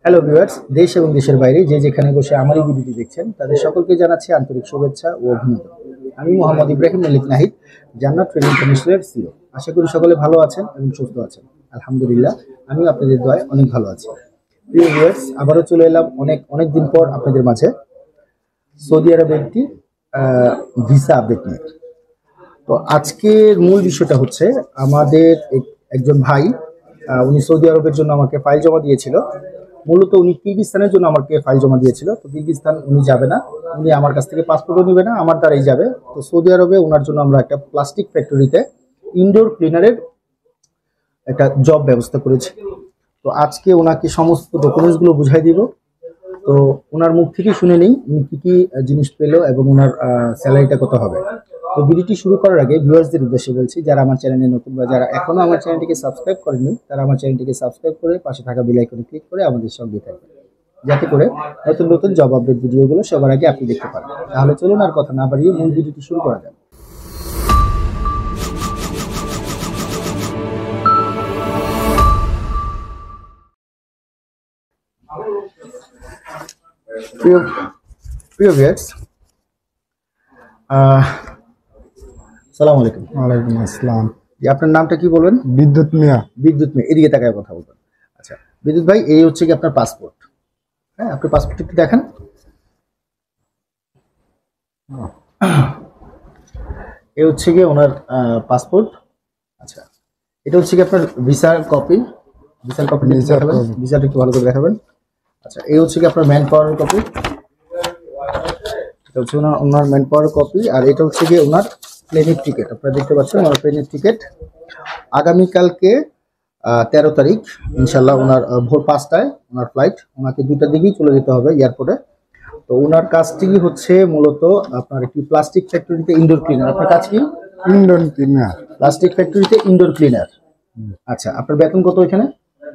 Hello viewers, দেশ এবং দেশের বাইরে যে যেখানে বসে আমার এই ভিডিওটি দেখছেন তাদের সকলকে জানাচ্ছি আন্তরিক শুভেচ্ছা ও অভিনন্দন। আমি মোহাম্মদ ইব্রাহিম মালিক নাহিদ, জান্নাত ট্রেনিং ইন্টারন্যাশনালের সিইও। আশা করি সকলে ভালো আছেন এবং সুস্থ আছেন। আলহামদুলিল্লাহ, আমি আপনাদের দোয়ায় অনেক ভালো আছি। প্রিয় ভিউয়ার্স, আবারও চলে এলাম অনেক দিন পর আপনাদের মাঝে সৌদি আরবের একটি ভিসা আপডেট নিয়ে। তো আজকের মূল বিষয়টা হচ্ছে আমাদের একজন ভাই, উনি সৌদি আরবের জন্য আমাকে ফাইল জমা দিয়েছিল। মূলত উনি কিরগিজস্তানের জন্য আমাকে ফাইল জমা দিয়েছিল। তো কিরগিজস্তান উনি যাবে না, উনি আমার কাছ থেকে পাসপোর্টও নেবে না, আমার দ্বারাই যাবে। তো সৌদি আরবে ওনার জন্য আমরা একটা প্লাস্টিক ফ্যাক্টরিতে ইনডোর ক্লিনারের একটা জব ব্যবস্থা করেছি। তো আজকে ওনাকে সমস্ত ডকুমেন্টসগুলো বুঝাই দিব। তো ওনার মুখ থেকে শুনে নেই উনি কি কি জিনিস পেলো এবং ওনার স্যালারিটা কত হবে। তো ভিডিওটি শুরু করার আগে ভিউয়ার্সদের উদ্দেশ্যে বলছি, যারা আমার চ্যানেলে নতুন বা যারা এখনো আমার চ্যানেলটিকে সাবস্ক্রাইব করেননি তারা আমার চ্যানেলটিকে সাবস্ক্রাইব করে পাশে থাকা বেল আইকনে ক্লিক করে আমাদের সঙ্গে থাকবেন, যাতে করে নতুন নতুন জব আপডেট ভিডিওগুলো সবার আগে আপনি দেখতে পারেন। তাহলে চলুন আর কথা না বাড়িয়ে মূল ভিডিওটি শুরু করা যাক। প্রিয় ভিউয়ার্স, আসসালামু আলাইকুম। ওয়ালাইকুম আসসালাম। আপনার নামটা কি বলবেন? বিদ্যুৎ মিয়া। বিদ্যুৎ মিয়া, এদিকে তাকায় কথা বলবেন। আচ্ছা বিদ্যুৎ ভাই, এই হচ্ছে কি আপনার পাসপোর্ট। হ্যাঁ, আপনি পাসপোর্ট একটু দেখান। এই হচ্ছে কি ওনার পাসপোর্ট। আচ্ছা, এটা হচ্ছে কি আপনার ভিসার কপি। ভিসার কপি দেখাবেন, ভিসাটা একটু ভালো করে দেখাবেন। আচ্ছা, এই হচ্ছে কি আপনার ম্যান পাওয়ার কপি। এটা হচ্ছে ওনার ম্যান পাওয়ার কপি। আর এটা হচ্ছে কি ওনার প্লেনের টিকিট। আপনারা দেখতে পাচ্ছেন ওনার প্লেনের টিকিট। আগামীকালকে 13 তারিখ ইনশাল্লাহ ওনার ভোর 5টায় ওনার ফ্লাইট। ওনাকে 2টার দিকেই চলে যেতে হবে এয়ারপোর্টে। তো ওনার কাজটি হচ্ছে মূলত আপনার একটি প্লাস্টিক ফ্যাক্টরিতে ইনডোর ক্লিনার। আপনার কাজ কি? Indoor cleaner. প্লাস্টিক ফ্যাক্টরিতে ইনডোর ক্লিনার। আচ্ছা, আপনার বেতন কত এখানে?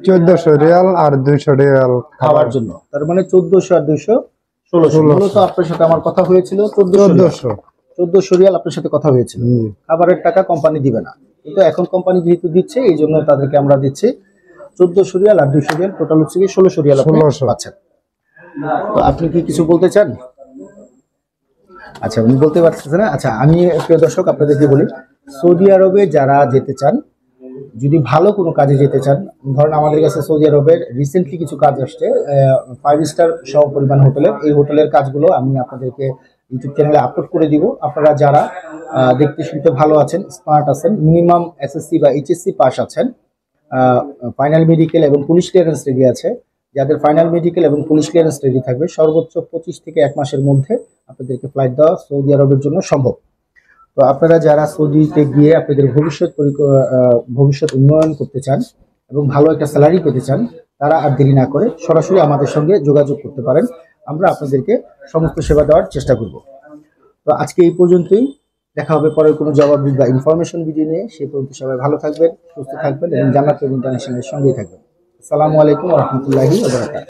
1400 রিয়াল আর 200 রিয়াল খাওয়ার জন্য। তার মানে 1400 আর 200 1600। মূলত আপনার সাথে আমার কথা হয়েছিল 1400 রিয়াল আপনার সাথে কথা হয়েছিল। খাবারের টাকা কোম্পানি দিবে না, কিন্তু এখন কোম্পানি যেহেতু দিচ্ছে এই জন্য তাদেরকে আমরা দিচ্ছি 1400 রিয়াল আর 200 রিয়াল, টোটাল হচ্ছে কি 1600 রিয়াল আপনি পাচ্ছেন। তো আপনি কি কিছু বলতে চান? আচ্ছা, উনি বলতে পারতেছেন না। আচ্ছা, আমি প্রিয় দর্শক আপনাদেরকে বলি, সৌদি আরবে যারা যেতে চান, যদি ভালো কোনো কাজে যেতে চান, ধরেন আমাদের কাছে সৌদি আরবের রিসেন্টলি কিছু কাজ আসছে 5 স্টার সহ পরিমাণ হোটেলের। এই হোটেলের কাজগুলো আমি আপনাদেরকে ইউটিউব চ্যানেলে আপলোড করে দিব। আপনারা যারা দেখতে শুনতে ভালো আছেন, স্মার্ট আছেন, মিনিমাম এসএসসি বা এইচএসসি পাস আছেন, ফাইনাল মেডিকেল এবং পুলিশ ক্লিয়ারেন্স রেডি আছে, যাদের ফাইনাল মেডিকেল এবং পুলিশ ক্লিয়ারেন্স রেডি থাকবে, সর্বোচ্চ 25 থেকে 1 মাসের মধ্যে আপনাদেরকে ফ্লাইট দেওয়া সৌদি আরবের জন্য সম্ভব। তো আপনারা যারা সৌদিতে গিয়ে আপনাদের ভবিষ্যৎ উন্নয়ন করতে চান এবং ভালো একটা স্যালারি পেতে চান, তারা আর দেরি না করে সরাসরি আমাদের সঙ্গে যোগাযোগ করতে পারেন। আমরা আপনাদেরকে সমস্ত সেবা দেওয়ার চেষ্টা করব। তো আজকে এই পর্যন্তই। দেখা হবে পরের কোনো জবাব বা ইনফরমেশন ভিডিও নিয়ে। সেই পর্যন্ত সবাই ভালো থাকবেন, সুস্থ থাকবেন এবং জান্নাত ইন্টারন্যাশনালের সঙ্গেই থাকবেন। আসসালামু আলাইকুম ওয়া রাহমাতুল্লাহি ওয়া বারাকাতুহু।